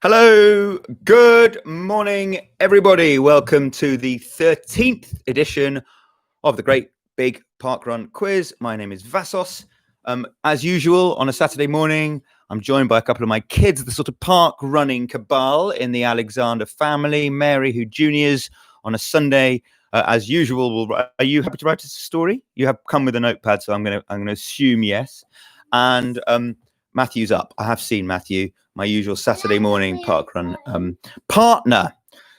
Hello, good morning, everybody. Welcome to the 13th edition of the Great Big Parkrun Quiz. My name is Vassos. As usual, on a Saturday morning, I'm joined by a couple of my kids, the sort of park running cabal in the Alexander family. Mary, who juniors on a Sunday, as usual. Are you happy to write us a story? You have come with a notepad, so I'm going to assume yes. And Matthew's up. I have seen Matthew, my usual Saturday morning parkrun partner.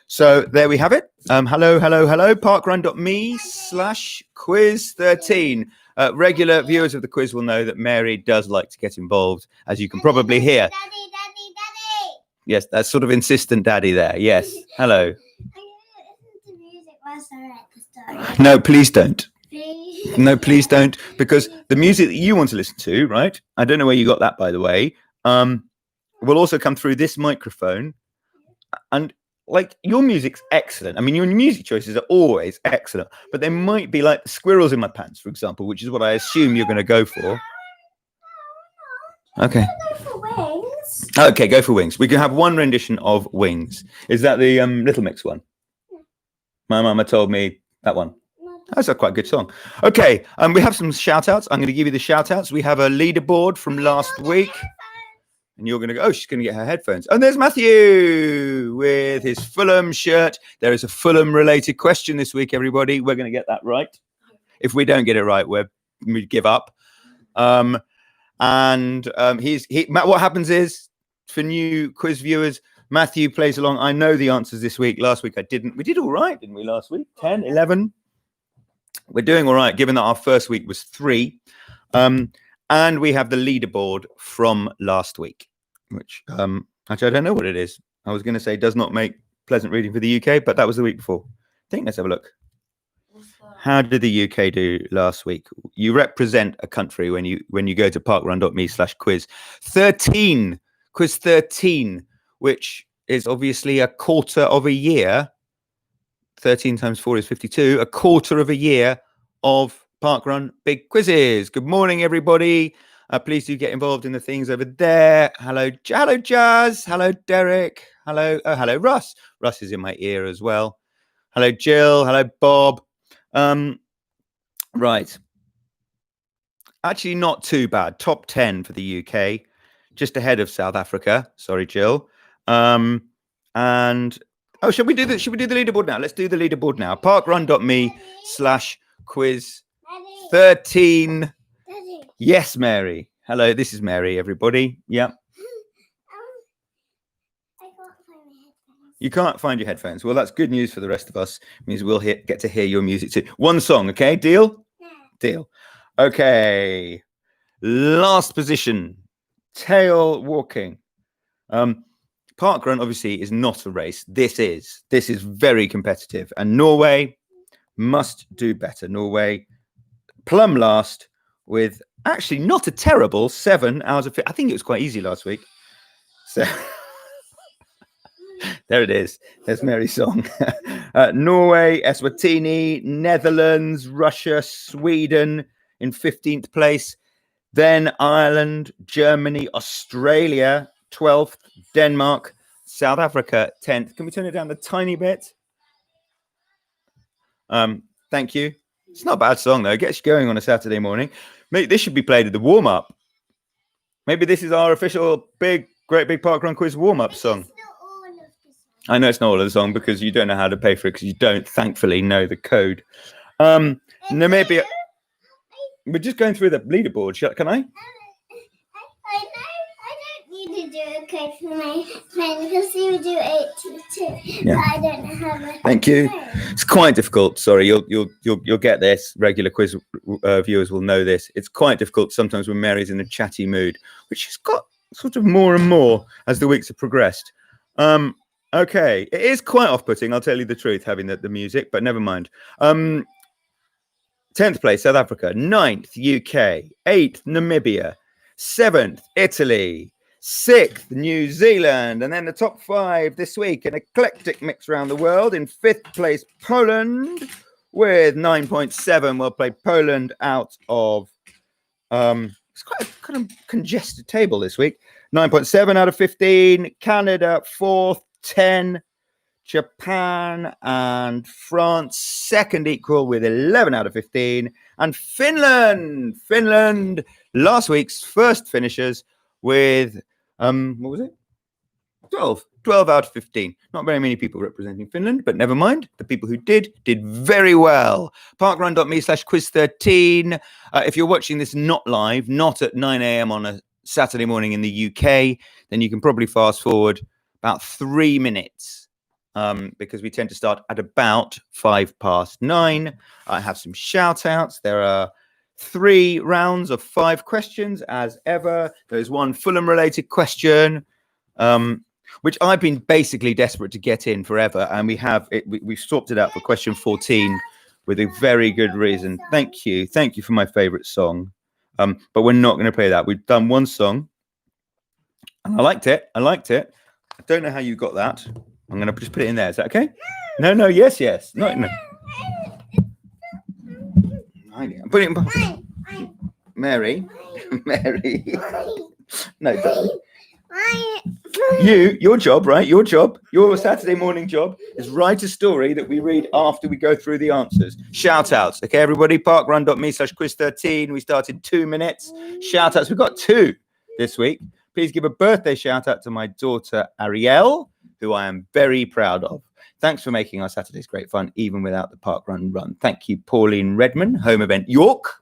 So there we have it. Hello. Parkrun.me/quiz13. Regular viewers of the quiz will know that Mary does like to get involved, as you can probably hear. Daddy. Yes, that's sort of insistent daddy there. Yes. Hello. No, please don't. No, please don't, because the music that you want to listen to, right? I don't know where you got that, by the way. Will also come through this microphone, and like your music's excellent. I mean, your music choices are always excellent, but there might be like squirrels in my pants, for example, which is what I assume you're going to go for. Okay. Go for Wings. Okay, go for Wings. We can have one rendition of Wings. Is that the Little Mix one? Yeah. My mama told me that one. That's a quite good song. Okay, we have some shout outs. I'm going to give you the shout outs. We have a leaderboard from last week. And you're going to go, she's going to get her headphones. And there's Matthew with his Fulham shirt. There is a Fulham related question this week, everybody. We're going to get that right. If we don't get it right, we give up. What happens is, for new quiz viewers, Matthew plays along. I know the answers this week. Last week I didn't. We did all right, didn't we, last week? 10, 11. We're doing all right, given that our first week was 3. And we have the leaderboard from last week, which actually I don't know what it is. I was going to say does not make pleasant reading for the UK, but that was the week before. I think let's have a look. How did the UK do last week? You represent a country when you go to parkrun.me/quiz 13, quiz 13, which is obviously a quarter of a year. 13 times 4 is 52, a quarter of a year of Parkrun big quizzes. Good morning, everybody. Please do get involved in the things over there. Hello, Jazz. Hello, Derek. Hello, Russ. Russ is in my ear as well. Hello, Jill. Hello, Bob. Right. Actually, not too bad. Top 10 for the UK, just ahead of South Africa. Sorry, Jill. Should we do the leaderboard now? Let's do the leaderboard now. Parkrun.me/quiz 13. Daddy. Yes, Mary. Hello, this is Mary, everybody. Yeah. I can't find my headphones. You can't find your headphones. Well, that's good news for the rest of us. It means we'll get to hear your music too. One song, okay? Deal? Yeah. Deal. Okay. Last position. Tail walking. Parkrun obviously is not a race. This is very competitive, and Norway must do better. Norway plumb last with actually not a terrible 7 hours of. I think it was quite easy last week. So there it is. There's Mary's song. Norway, Eswatini, Netherlands, Russia, Sweden in 15th place. Then Ireland, Germany, Australia 12th, Denmark, South Africa 10th. Can we turn it down a tiny bit? Thank you. It's not a bad song though. It gets you going on a Saturday morning. Maybe this should be played at the warm-up. Maybe this is our official Great Big Parkrun Quiz warm-up song. It's not all of the song. I know it's not all of the song because you don't know how to pay for it because you don't, thankfully, know the code. Namibia. We're just going through the leaderboard. Can I? I know. I don't need to do a code for my friend because you do 8 to 2. Yeah. But I don't know how much. Thank you. It's quite difficult. Sorry, you'll get this. Regular quiz viewers will know this. It's quite difficult sometimes when Mary's in a chatty mood, which she's got sort of more and more as the weeks have progressed. Okay, it is quite off-putting. I'll tell you the truth, having the music, but never mind. 10th place, South Africa. 9th, UK. 8th, Namibia. 7th, Italy. 6th, New Zealand. And then the top 5 this week, an eclectic mix around the world. In 5th place, Poland with 9.7. We'll play Poland out of... it's quite a kind of congested table this week. 9.7 out of 15. Canada, 4th, 10. Japan and France, second equal with 11 out of 15. And Finland, last week's first finishers with, what was it? 12 out of 15. Not very many people representing Finland, but never mind. The people who did very well. Parkrun.me/quiz13. If you're watching this not live, not at 9 a.m. on a Saturday morning in the UK, then you can probably fast forward about 3 minutes because we tend to start at about 9:05. I have some shout outs. There are 3 rounds of 5 questions as ever. There's one Fulham related question. Which I've been basically desperate to get in forever, and we've swapped it out for question 14 with a very good reason. Thank you for my favorite song, but we're not going to play that. We've done one song, and I liked it. I don't know how you got that. I'm going to just put it in there. Is that okay? No. Yes. No. I'm putting it in. Mary. No, darling. Your job, right? Your Saturday morning job is write a story that we read after we go through the answers. Shout outs. Okay, everybody, parkrun.me/quiz13. We started 2 minutes. Shout outs. We've got 2 this week. Please give a birthday shout out to my daughter, Ariel, who I am very proud of. Thanks for making our Saturdays great fun, even without the Parkrun run. Thank you, Pauline Redman, home event York.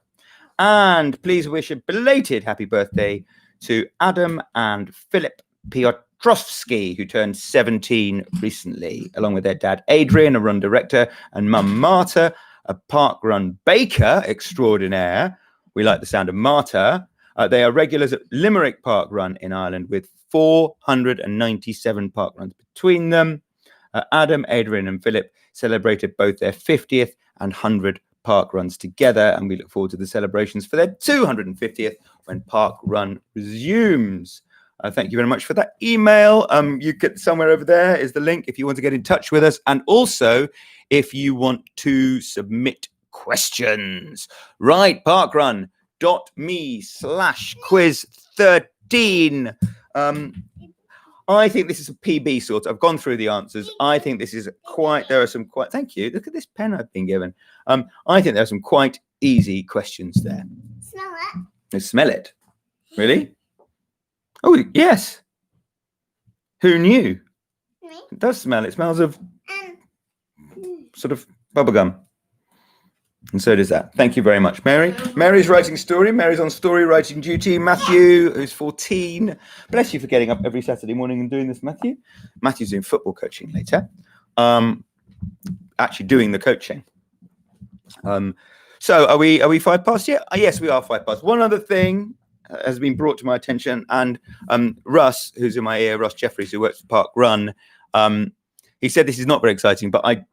And please wish a belated happy birthday to Adam and Philip Piotrowski, who turned 17 recently, along with their dad Adrian, a run director, and mum Marta, a parkrun baker extraordinaire. We like the sound of Marta. They are regulars at Limerick Parkrun in Ireland, with 497 parkruns between them. Adam, Adrian, and Philip celebrated both their 50th and 100th parkruns together, and we look forward to the celebrations for their 250th when Parkrun resumes. Thank you very much for that email. You get somewhere over there is the link if you want to get in touch with us, and also if you want to submit questions. Right, parkrun.me/quiz13. I think this is a PB sort. I've gone through the answers. I think this is thank you. Look at this pen I've been given. I think there are some quite easy questions there. Smell it. Smell it. Really? Oh, yes. Who knew? Me. It does smell. It smells of sort of bubblegum. And so does that. Thank you very much, Mary. Mary's writing story. Mary's on story writing duty. Matthew, who's 14. Bless you for getting up every Saturday morning and doing this, Matthew. Matthew's doing football coaching later. Actually doing the coaching. So are we 5 past yet? Yes, we are 5 past. One other thing has been brought to my attention, and Russ, who's in my ear, Russ Jeffries, who works for Parkrun, he said this is not very exciting, but I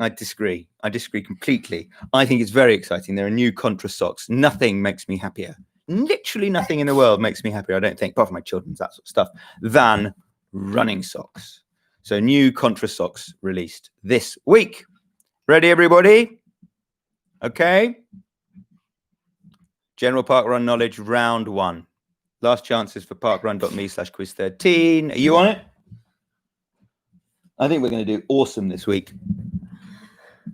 disagree. I disagree completely. I think it's very exciting. There are new Contra socks. Nothing makes me happier. Literally nothing in the world makes me happier, I don't think, apart from my children's, that sort of stuff, than running socks. So new Contra socks released this week. Ready, everybody? Okay. General Parkrun knowledge, round 1. Last chances for parkrun.me/quiz13. Are you on it? I think we're going to do awesome this week.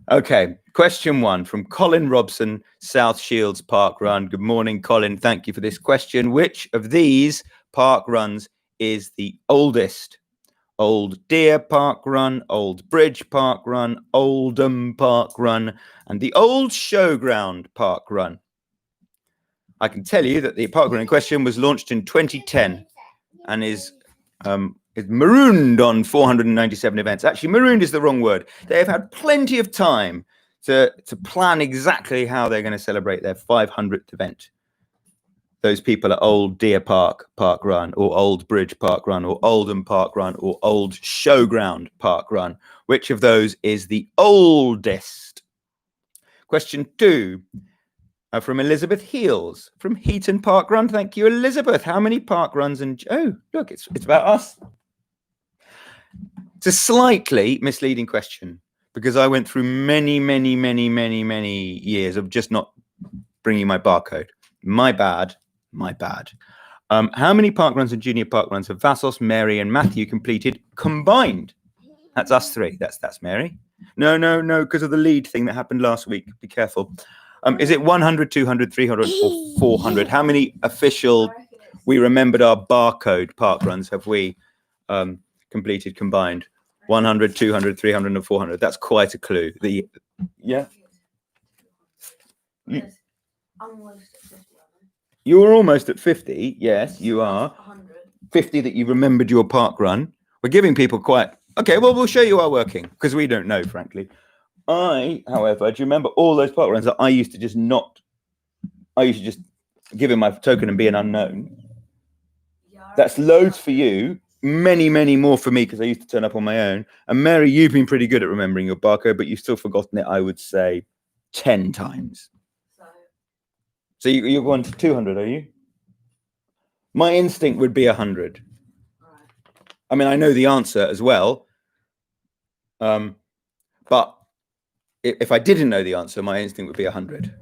Okay, question 1 from Colin Robson, South Shields Parkrun. Good morning, Colin. Thank you for this question. Which of these parkruns is the oldest? Old Deer Parkrun, Old Bridge Parkrun, Oldham Parkrun, and the Old Showground Parkrun. I can tell you that the parkrun in question was launched in 2010 and is marooned on 497 events. Actually, marooned is the wrong word. They have had plenty of time to plan exactly how they're going to celebrate their 500th event. Those people at Old Deer Parkrun, or Old Bridge Parkrun, or Oldham Parkrun, or Old Showground Parkrun. Which of those is the oldest? Question 2 from Elizabeth Heels from Heaton Parkrun. Thank you, Elizabeth. How many parkruns? And oh, look, it's about us. It's a slightly misleading question because I went through many years of just not bringing my barcode. My bad. How many parkruns and junior parkruns have Vassos, Mary, and Matthew completed combined? That's us three. That's Mary. No, because of the lead thing that happened last week. Be careful. Is it 100, 200, 300, or 400? How many official, we remembered our barcode parkruns have we completed combined? 100, 200, 300, and 400. That's quite a clue. You were almost at 50. Yes, you are. 50 that you remembered your park run. We're giving people quite... Okay, well, we'll show you our working because we don't know, frankly. However, do you remember all those park runs that I used to just give him my token and be an unknown? That's loads for you. Many, many more for me because I used to turn up on my own. And Mary, you've been pretty good at remembering your barcode, but you've still forgotten it, I would say, 10 times. So you're going to 200, are you? My instinct would be 100. I mean, I know the answer as well. But if I didn't know the answer, my instinct would be 100.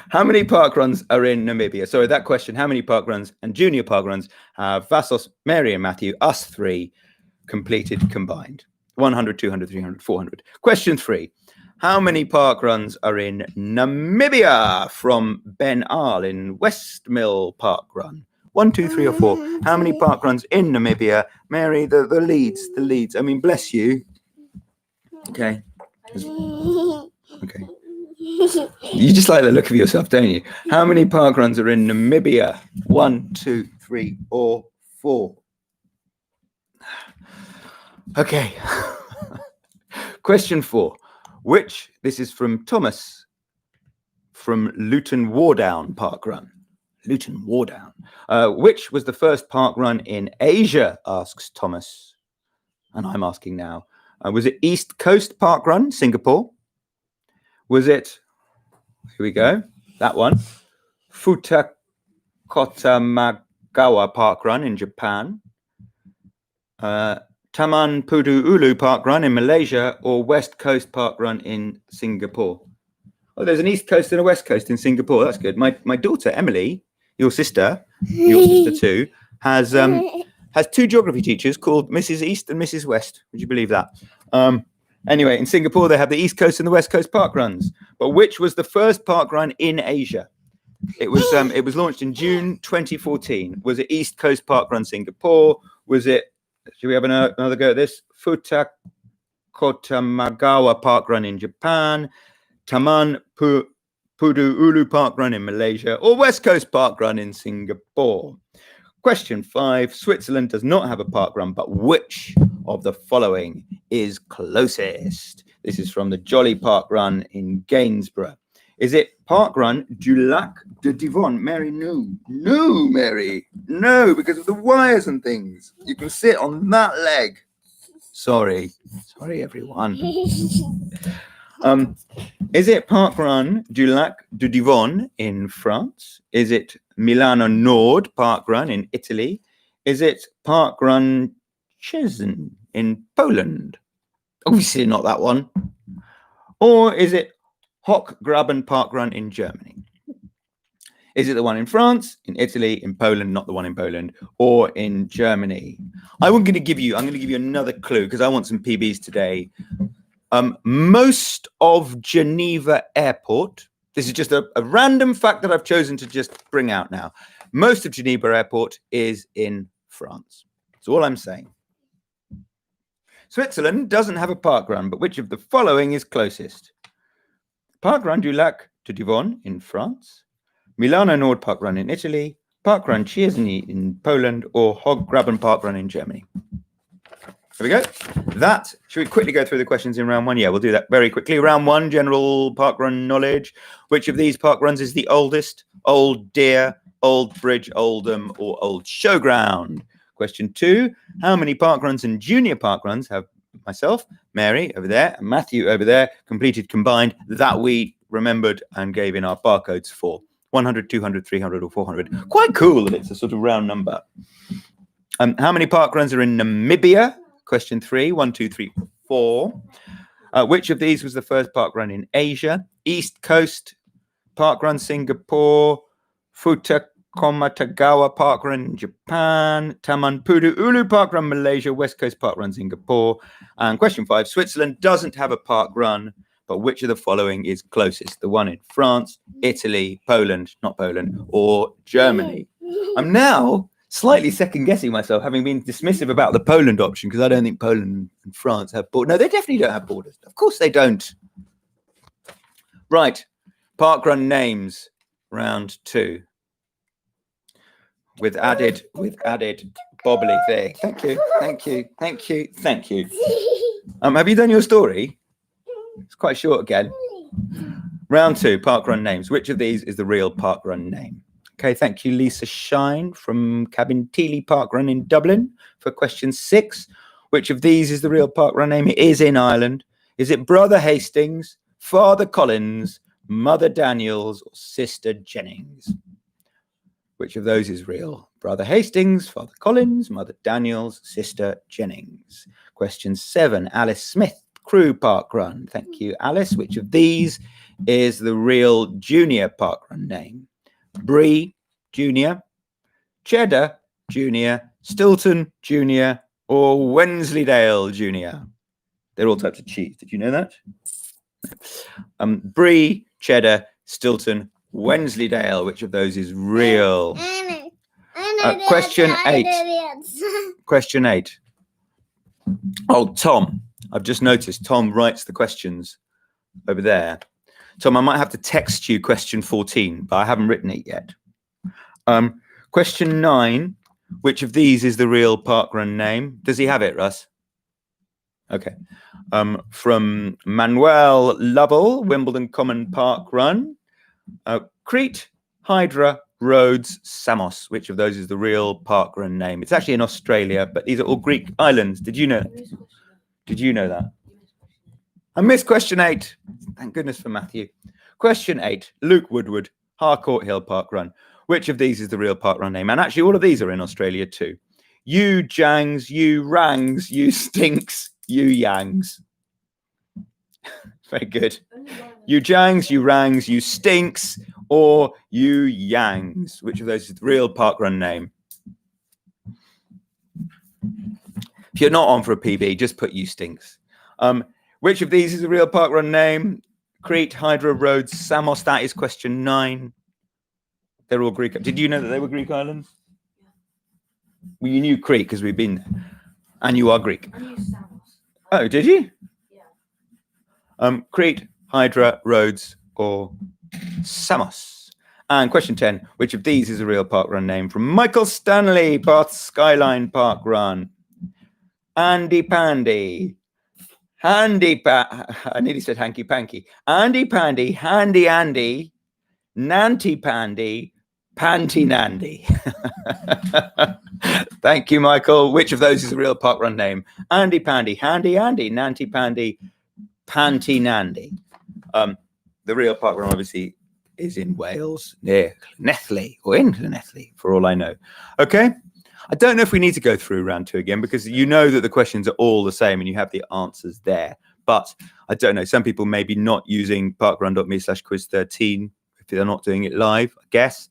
How many parkruns are in Namibia? Sorry, that question. How many parkruns and junior parkruns have Vassos, Mary, and Matthew, us three, completed combined? 100, 200, 300, 400. Question 3. How many parkruns are in Namibia? From Ben Arl in Westmill Parkrun. 1, 2, 3, or 4. How many parkruns in Namibia? Mary, the leads. I mean, bless you. Okay. Okay. You just like the look of yourself, don't you? How many parkruns are in Namibia? 1, 2, 3, or 4. Okay. Question 4. This is from Thomas from Luton Wardown Parkrun. Luton Wardown. Which was the first parkrun in Asia, asks Thomas. And I'm asking now. Was it East Coast Parkrun, Singapore? Was it, here we go, that one, Futakotamagawa Parkrun in Japan, Taman Pudu Ulu Parkrun in Malaysia, or West Coast Parkrun in Singapore? Oh, there's an East Coast and a West Coast in Singapore. That's good. My daughter, Emily, your sister too, has 2 geography teachers called Mrs. East and Mrs. West. Would you believe that? Anyway, in Singapore, they have the East Coast and the West Coast parkruns. But which was the first parkrun in Asia? It was launched in June 2014. Was it East Coast Parkrun Singapore? Was it, should we have another go at this? Futakotamagawa Parkrun in Japan, Taman Pudu Ulu Parkrun in Malaysia, or West Coast Parkrun in Singapore? Question 5. Switzerland does not have a parkrun, but which of the following is closest? This is from the Jolly Parkrun in Gainsborough. Is it Parkrun du Lac de Divonne? Mary, no. No, Mary. No, because of the wires and things. You can sit on that leg. Sorry, everyone. Is it Parkrun du Lac de Divonne in France? Is it Milano Nord Parkrun in Italy? Is it Parkrun Szczecin in Poland? Obviously not that one. Or is it Hochgraben Parkrun in Germany? Is it the one in France, in Italy, in Poland, not the one in Poland, or in Germany? I'm going to give you another clue because I want some PBs today. Most of Geneva Airport, this is just a random fact that I've chosen to just bring out now. Most of Geneva Airport is in France. That's all I'm saying. Switzerland doesn't have a parkrun, but which of the following is closest? Parkrun du Lac de Divonne in France, Milano Nord Parkrun in Italy, Parkrun Szczecin in Poland, or Hochgraben Parkrun in Germany? Here we go. Should we quickly go through the questions in round 1? Yeah, we'll do that very quickly. Round 1, general parkrun knowledge. Which of these parkruns is the oldest? Old Deer, Old Bridge, Oldham, or Old Showground? Question 2, how many parkruns and junior parkruns have myself, Mary over there, and Matthew over there completed combined that we remembered and gave in our barcodes for? 100, 200, 300, or 400? Quite cool that it's a sort of round number. How many parkruns are in Namibia? Question 3, 1, 2, 3, 4. Which of these was the first parkrun in Asia? East Coast Parkrun Singapore, Komatagawa Parkrun, Japan. Tamanpudu Ulu Parkrun, Malaysia. West Coast Parkrun, Singapore. And question 5, Switzerland doesn't have a parkrun, but which of the following is closest? The one in France, Italy, Poland, not Poland, or Germany? I'm now slightly second guessing myself, having been dismissive about the Poland option, because I don't think Poland and France have borders. No, they definitely don't have borders. Of course they don't. Right. Parkrun names, round 2. With added bobbly thing. Thank you. Have you done your story? It's quite short again. Round 2, parkrun names. Which of these is the real parkrun name? Okay, thank you, Lisa Shine from Cabinteely Parkrun in Dublin for question 6. Which of these is the real parkrun name? It is in Ireland. Is it Brother Hastings, Father Collins, Mother Daniels, or Sister Jennings? Which of those is real? Brother Hastings, Father Collins, Mother Daniels, Sister Jennings. Question 7, Alice Smith, Crew Parkrun. Thank you, Alice. Which of these is the real junior parkrun name? Brie Junior, Cheddar Junior, Stilton Junior, or Wensleydale Junior? They're all types of cheese. Did you know that? Brie, Cheddar, Stilton, Wensleydale. Which of those is real? I know Question the answer. 8. I know the answer. Question 8. Oh, Tom. I've just noticed Tom writes the questions over there. Tom, I might have to text you question 14, but I haven't written it yet. Question 9. Which of these is the real parkrun name? Does he have it, Russ? Okay. From Manuel Lovell, Wimbledon Common Parkrun. Crete, Hydra, Rhodes, Samos. Which of those is the real parkrun name? It's actually in Australia, but these are all Greek islands. Did you know? Did you know that? I missed question 8. Thank goodness for Matthew. Question 8, Luke Woodward, Harcourt Hill Parkrun. Which of these is the real parkrun name? And actually, all of these are in Australia too. You Jangs, you Rangs, you Stinks, you Yangs. Very good. You Jangs, you Rangs, you Stinks, or you Yangs. Which of those is the real parkrun name? If you're not on for a PB, just put you Stinks. Which of these is a real parkrun name? Crete, Hydra, Rhodes, Samos. That is question 9. They're all Greek. Did you know that they were Greek islands? Well, you knew Crete because we've been there. And you are Greek. I knew Samos. Oh, did you? Yeah. Crete, Hydra, Rhodes, or Samos. And question 10. Which of these is a real parkrun name? From Michael Stanley, Bath Skyline Parkrun. Andy Pandy. I nearly said hanky panky. Andy Pandy, Handy Andy, Nanty Pandy, Panty Nandy. Thank you, Michael. Which of those is a real parkrun name? Andy Pandy, Handy Andy, Nanty Pandy, Panty Nandy. The real parkrun obviously is in Wales, near Llanelli, or in Llanelli, for all I know. Okay. I don't know if we need to go through round 2 again, because you know that the questions are all the same and you have the answers there. But I don't know. Some people may be not using parkrun.me/quiz13 if they're not doing it live, I guess.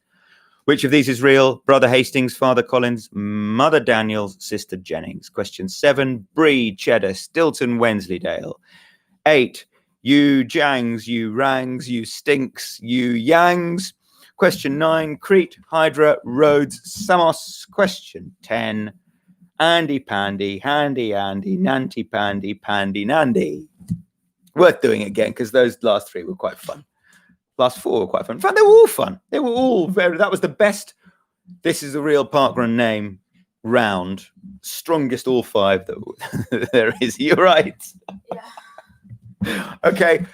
Which of these is real? Brother Hastings, Father Collins, Mother Daniels, Sister Jennings. Question 7, Brie, Cheddar, Stilton, Wensleydale. 8, you Jangs, you Rangs, you Stinks, you Yangs. Question 9, Crete, Hydra, Rhodes, Samos. Question 10, Andy Pandy, Handy Andy, Nanty Pandy, Pandy Nandy. Worth doing it again, because those last 3 were quite fun. Last 4 were quite fun. In fact, they were all fun. They were all that was the best. This is a real parkrun name round. Strongest all 5 that there is. You're right. Yeah. Okay.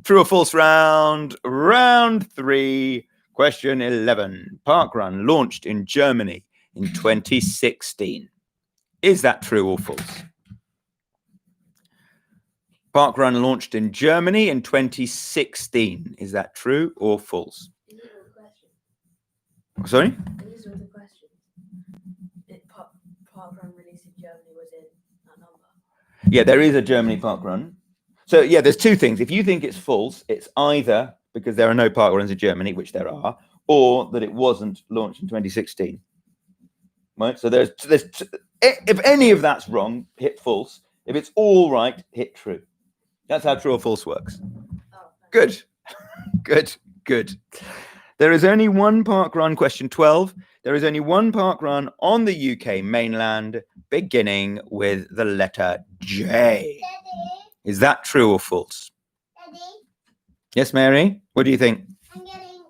True or false round. Round 3. Question 11. Parkrun launched in Germany in 2016. Is that true or false? Parkrun launched in Germany in 2016. Is that true or false? These are all the questions. Sorry? These are all the questions. Parkrun released in Germany was in that number. Yeah, there is a Germany parkrun. So yeah, there's 2 things. If you think it's false, it's either because there are no parkruns in Germany, which there are, or that it wasn't launched in 2016. Right? So there's if any of that's wrong, hit false. If it's all right, hit true. That's how true or false works. Oh, Good. Good. There is only one park run, question 12. There is only one park run on the UK mainland beginning with the letter J. Daddy, Is that true or false? Daddy, Yes, Mary? What do you think? I'm getting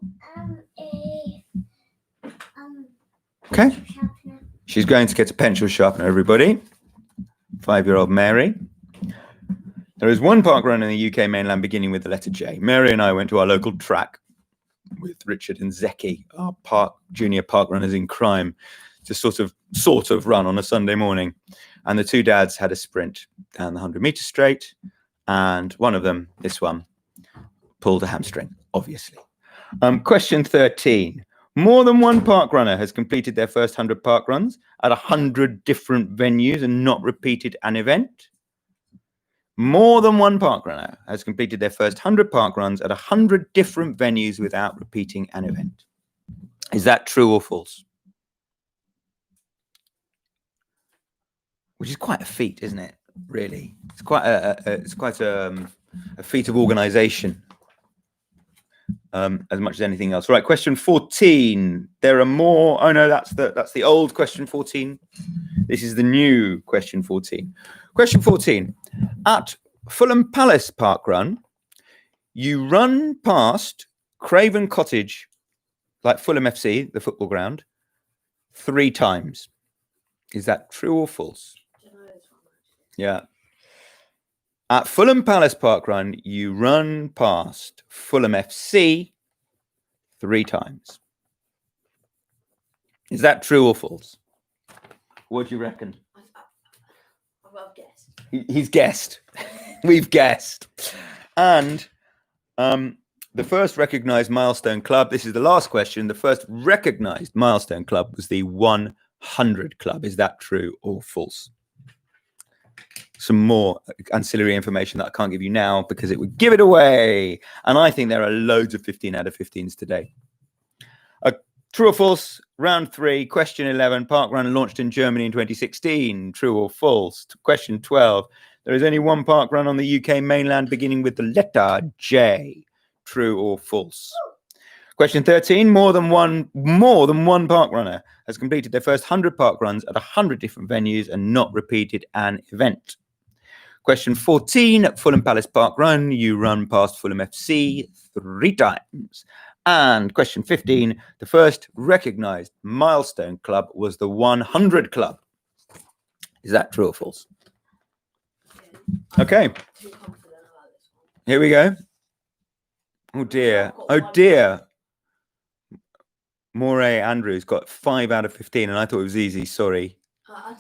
Okay. sharpener. She's going to get a pencil sharpener, everybody. 5-year-old Mary. There is one park run in the UK mainland beginning with the letter J. Mary and I went to our local track with Richard and Zeki, our junior park runners in crime, to sort of run on a Sunday morning. And the two dads had a sprint down the 100-meter straight. And one of them, this one, pulled a hamstring, obviously. Question 13. More than one park runner has completed their first 100 park runs at 100 different venues and not repeated an event. More than one park runner has completed their first 100 park runs at 100 different venues without repeating an event. Is that true or false? Which is quite a feat, isn't it? Really, it's quite a feat of organisation. As much as anything else. Right, question 14. There are more. Oh no, that's the old question 14. This is the new question 14. Question 14. At Fulham Palace Parkrun, you run past Craven Cottage, like Fulham FC, the football ground, 3 times. Is that true or false? don't know this one, actually. Yeah. At Fulham Palace Parkrun, you run past Fulham FC 3 times. Is that true or false? What do you reckon? I've guessed. He's guessed. We've guessed. And the first recognized milestone club, this is the last question. The first recognized milestone club was the 100 Club. Is that true or false? Some more ancillary information that I can't give you now because it would give it away. And I think there are loads of 15 out of 15s today. True or false? Round 3, question 11. Parkrun launched in Germany in 2016. True or false? Question 12. There is only one parkrun on the UK mainland beginning with the letter J. True or false? Question 13. More than one parkrunner has completed their first 100 parkruns at 100 different venues and not repeated an event. Question 14. At Fulham Palace Parkrun, you run past Fulham FC 3 times. And question 15, the first recognized milestone club was the 100 Club. Is that true or false? Yeah. Okay, I'm too confident about this one. here we go. Oh dear. Oh dear. Moray Andrews got 5 out of 15, and I thought it was easy. Sorry.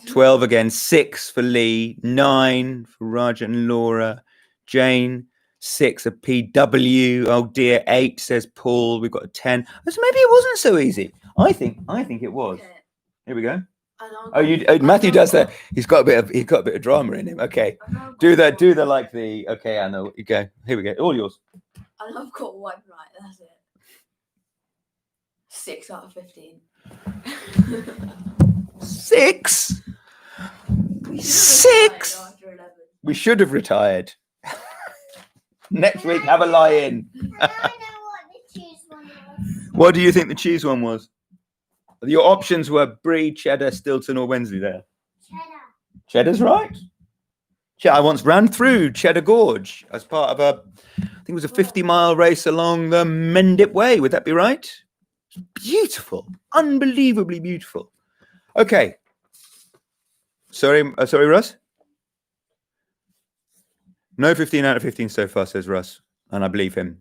12 again, 6 for Lee, 9 for Raja and Laura, Jane. 6 a PW. Oh dear. 8 says Paul. We've got a 10. So maybe it wasn't so easy. I think it was. Okay. Here we go. I know Oh, Matthew does that. He's got a bit of drama in him. Okay. Do the okay, I know. You go. Here we go. All yours. I know I've got 1 right. That's it. 6 out of 15. 6. We 6. retired after 11. We should have retired. Next week, have a lie-in. Now I know what the cheese one was. What do you think the cheese one was? Your options were Brie, Cheddar, Stilton, or Wensley. Cheddar. Cheddar's right. I once ran through Cheddar Gorge as part of I think it was a 50-mile race along the Mendip Way. Would that be right? Beautiful, unbelievably beautiful. Okay. Sorry, Russ. No 15 out of 15 so far, says Russ, and I believe him.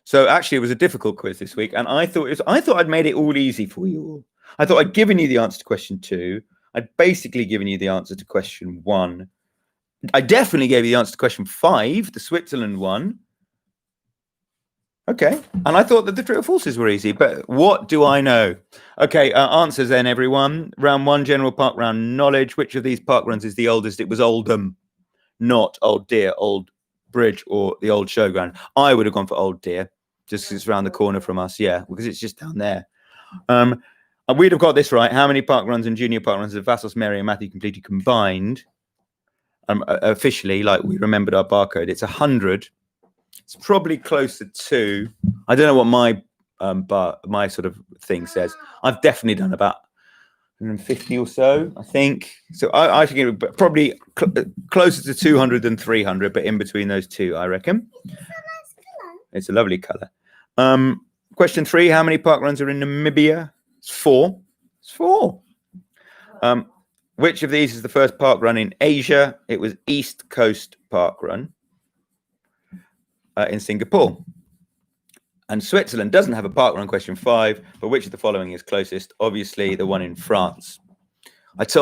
So actually, it was a difficult quiz this week, and I thought I'd made it all easy for you all. I thought I'd given you the answer to question 2. I'd basically given you the answer to question 1. I definitely gave you the answer to question 5, the Switzerland one. Okay, and I thought that the true or falses were easy, but what do I know? Okay, answers then, everyone. Round 1, general park round knowledge. Which of these park runs is the oldest? It was Oldham, not Old Deer, Old Bridge, or the Old Showground. I would have gone for Old Deer. just 'cause it's around the corner from us. Yeah, because it's just down there. And we'd have got this right. How many park runs and junior park runs have Vassos, Mary, and Matthew completed combined? Officially, like we remembered our barcode, it's 100. It's probably closer to. I don't know what my sort of thing says. I've definitely done about 150 or so, I think. So I think it would probably closer to 200 than 300, but in between those two, I reckon. It's a lovely colour. Question 3: how many park runs are in Namibia? It's 4. It's 4. Which of these is the first park run in Asia? It was East Coast Park Run in Singapore. And Switzerland doesn't have a park run, question 5, but which of the following is closest? Obviously, the one in France. But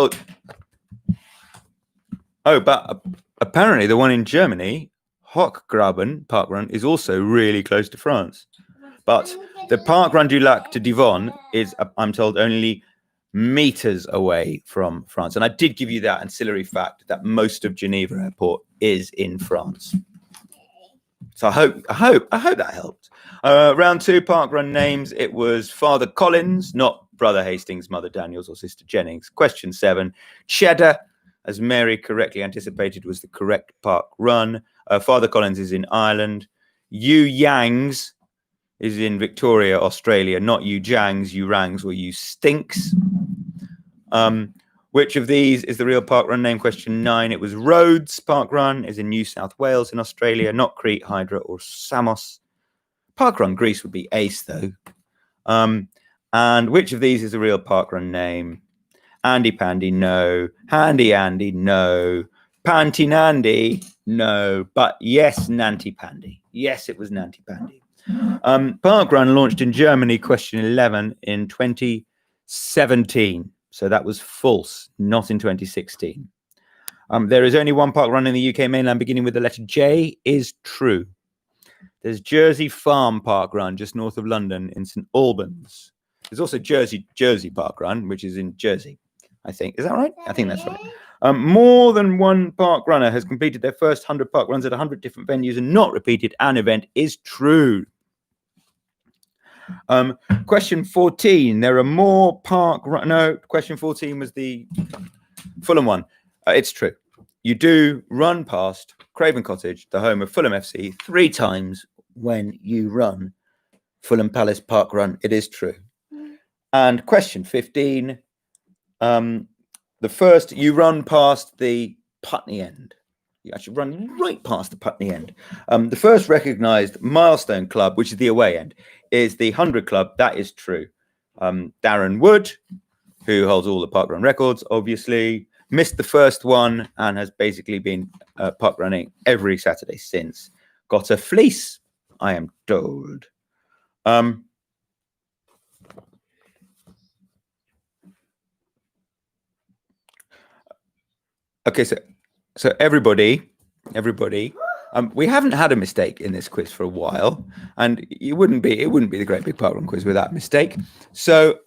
apparently the one in Germany, Hochgraben Park Run, is also really close to France. But the Park Run du Lac de Divonne is, I'm told, only meters away from France. And I did give you that ancillary fact that most of Geneva Airport is in France. So I hope that helped. Round 2, park run names. It was Father Collins, not Brother Hastings, Mother Daniels, or Sister Jennings. Question 7: Cheddar, as Mary correctly anticipated, was the correct park run. Father Collins is in Ireland. Yu Yangs is in Victoria, Australia. Not you Jangs, you Rangs, or you Stinks. Which of these is the real park run name? Question 9. It was Rhodes Park Run, is in New South Wales in Australia, not Crete, Hydra, or Samos. Park Run Greece would be Ace, though. And which of these is the real park run name? Andy Pandy, no. Handy Andy, no. Panty Nandy, no. But yes, Nanty Pandy. Yes, it was Nanty Pandy. Park Run launched in Germany, question 11, in 2017. So that was false, not in 2016. There is only one park run in the UK mainland beginning with the letter J, is true. There's Jersey Farm Park Run just north of London in St Albans. There's also Jersey Park Run, which is in Jersey, I think. Is that right? I think that's right. More than one park runner has completed their first 100 park runs at 100 different venues and not repeated an event, is true. Question 14. There are more park run. No, question 14 was the Fulham one. It's true. You do run past Craven Cottage, the home of Fulham FC, 3 times when you run Fulham Palace Park Run. It is true. And question 15. The first, you run past the Putney End. You actually run right past the Putney End. The first recognised milestone club, which is the away end, is the 100 Club. That is true. Darren Wood, who holds all the parkrun records, obviously, missed the first one and has basically been parkrunning every Saturday since. Got a fleece, I am told. Okay, so everybody, we haven't had a mistake in this quiz for a while, and it wouldn't be the Great Big Parkrun quiz without mistake. So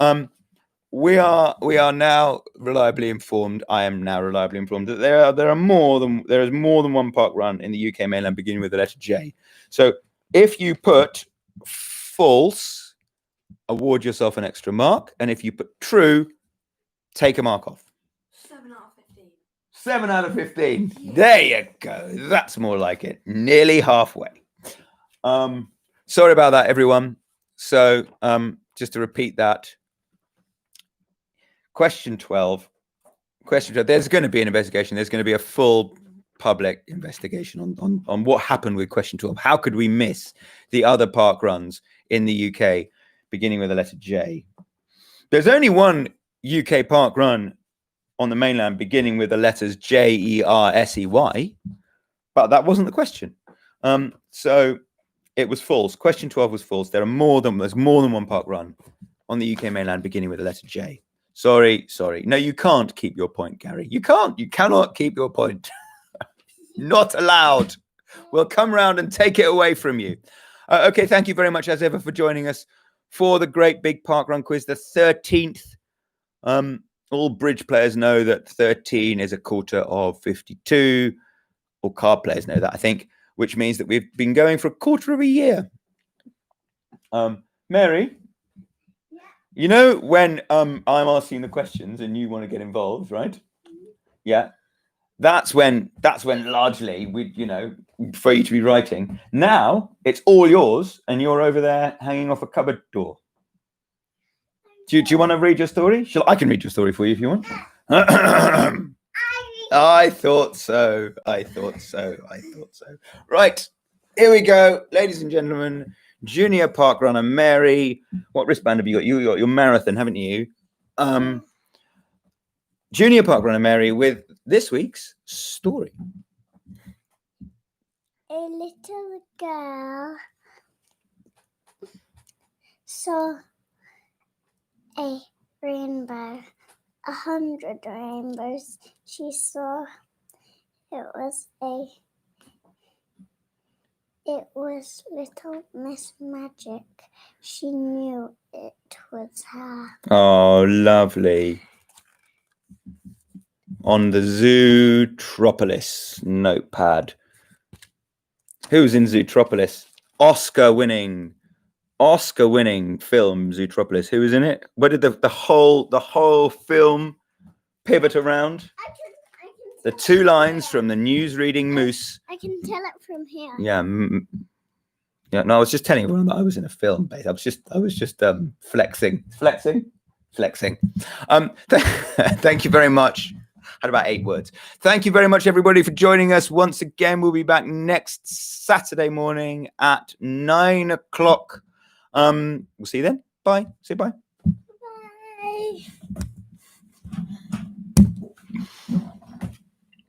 we are now reliably informed. I am now reliably informed that there is more than one park run in the UK mainland beginning with the letter J. So if you put false, award yourself an extra mark, and if you put true, take a mark off. 7 out of 15. 7 out of 15. There you go. That's more like it. Nearly halfway. Sorry about that, everyone. So just to repeat that. Question 12. There's going to be an investigation. There's going to be a full public investigation on what happened with question 12. How could we miss the other park runs in the UK beginning with the letter J? There's only one UK park run on the mainland beginning with the letters Jersey, but that wasn't the question. So it was false. Question 12 was false. There's more than one park run on the UK mainland beginning with the letter J. Sorry. No, you can't keep your point, Gary. You cannot keep your point. Not allowed. We'll come round and take it away from you. Okay, thank you very much as ever for joining us for the Great Big Parkrun Quiz, the 13th. All bridge players know that 13 is a quarter of 52. All card players know that, I think, which means that we've been going for a quarter of a year. Mary, Yeah. you know when I'm asking the questions and you want to get involved, right? Yeah. That's when largely we, for you to be writing. Now it's all yours, and you're over there hanging off a cupboard door. Do you want to read your story? I can read your story for you if you want. I thought so. Right, here we go, ladies and gentlemen. Junior park runner Mary. What wristband have you got? You got your marathon, haven't you? Junior park runner Mary with this week's story. A little girl saw a rainbow, 100 rainbows. She saw it was Little Miss Magic. She knew it was her. Oh, lovely. On the Zootropolis notepad. Who's in Zootropolis? Oscar-winning film Zootropolis. Who was in it? Where did the whole film pivot around? I can The two lines from the newsreading moose. I can tell it from here. Yeah. Yeah. No, I was just telling everyone that I was in a film. Babe. I was just flexing. Thank you very much. Had about 8 words. Thank you very much, everybody, for joining us once again. We'll be back next Saturday morning at 9 o'clock. We'll see you then. Bye. Say bye. Bye.